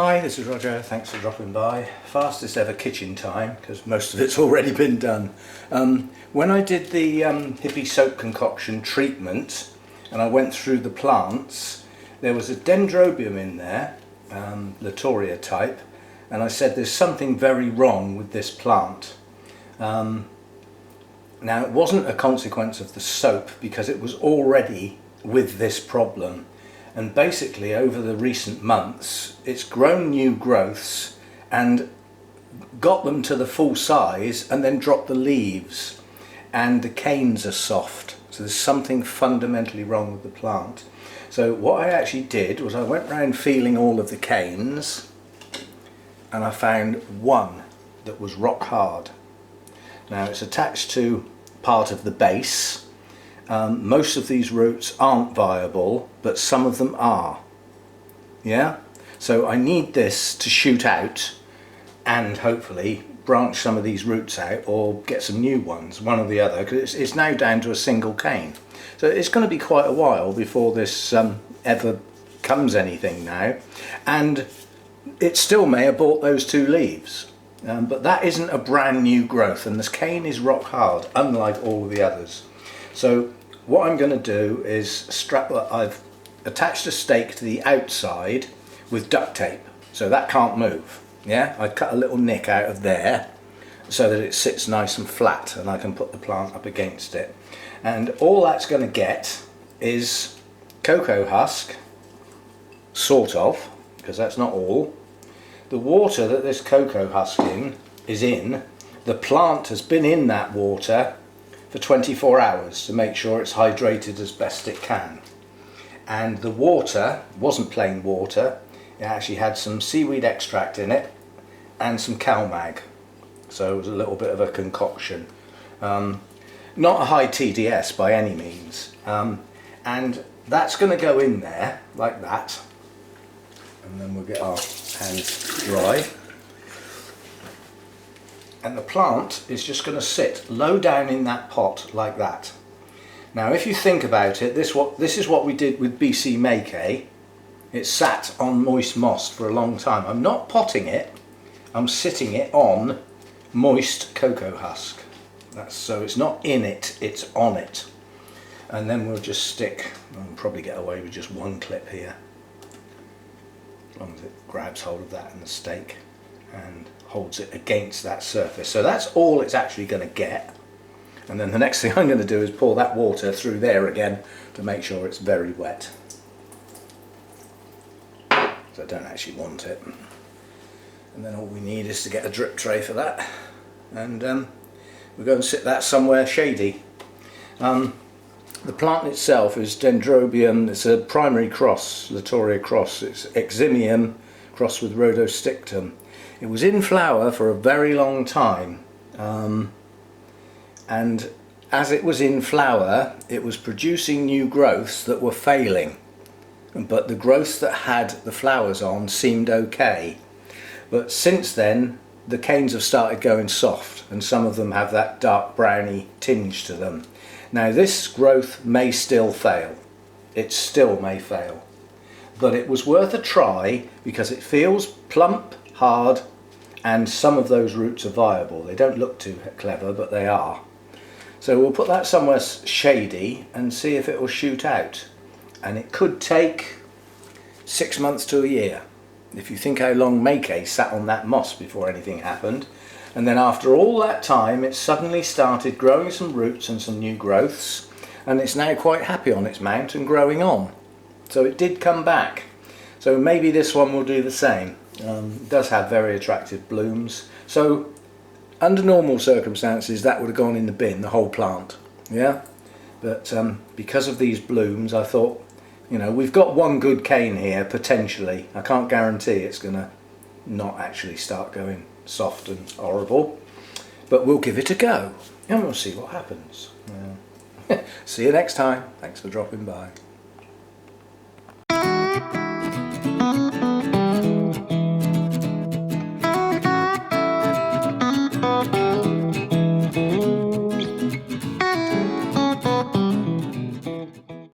Hi, this is Roger, thanks for dropping by. Fastest ever kitchen time, because most of it's already been done. When I did the hippie soap concoction treatment, and I went through the plants, there was a Dendrobium in there, Latoria type, and I said there's something very wrong with this plant. Now it wasn't a consequence of the soap, because it was already with this problem. And basically over the recent months it's grown new growths and got them to the full size and then dropped the leaves, and the canes are soft, so there's something fundamentally wrong with the plant. So what I actually did was I went round feeling all of the canes, and I found one that was rock hard. Now it's attached to part of the base. Most of these roots aren't viable, but some of them are. Yeah? So I need this to shoot out and hopefully branch some of these roots out or get some new ones, one or the other, because it's now down to a single cane. So it's going to be quite a while before this ever comes anything now, and it still may have bought those two leaves. But that isn't a brand new growth, and this cane is rock hard, unlike all of the others. So what I'm going to do is I've attached a stake to the outside with duct tape, so that can't move. Yeah, I cut a little nick out of there so that it sits nice and flat, and I can put the plant up against it. And all that's going to get is cocoa husk, sort of, because that's not all. The water that this cocoa husk is in, the plant has been in that water for 24 hours to make sure it's hydrated as best it can. And the water wasn't plain water, it actually had some seaweed extract in it and some CalMag, so it was a little bit of a concoction. Not a high TDS by any means, and that's going to go in there like that, and then we'll get our hands dry. And the plant is just going to sit low down in that pot like that. Now if you think about it, this is what we did with BC Make. It sat on moist moss for a long time. I'm not potting it, I'm sitting it on moist cocoa husk. So it's not in it, it's on it. And then we'll just stick, I'll probably get away with just one clip here, as long as it grabs hold of that and the stake and holds it against that surface. So that's all it's actually going to get. And then the next thing I'm going to do is pour that water through there again to make sure it's very wet. So I don't actually want it. And then all we need is to get a drip tray for that. And we're going to sit that somewhere shady. The plant itself is Dendrobium. It's a primary cross, Latoria cross. It's Eximium crossed with Rhodostictum. It was in flower for a very long time, and as it was in flower it was producing new growths that were failing, but the growths that had the flowers on seemed okay. But since then the canes have started going soft, and some of them have that dark browny tinge to them. Now this growth may still fail, it still may fail, but it was worth a try because it feels plump, hard, and some of those roots are viable. They don't look too clever, but they are. So we'll put that somewhere shady and see if it will shoot out. And it could take 6 months to a year, if you think how long Make sat on that moss before anything happened. And then after all that time it suddenly started growing some roots and some new growths, and it's now quite happy on its mount and growing on. So it did come back. So maybe this one will do the same. It does have very attractive blooms. So under normal circumstances that would have gone in the bin, the whole plant. Yeah, but because of these blooms I thought, you know, we've got one good cane here potentially. I can't guarantee it's going to not actually start going soft and horrible, but we'll give it a go and we'll see what happens. See you next time. Thanks for dropping by.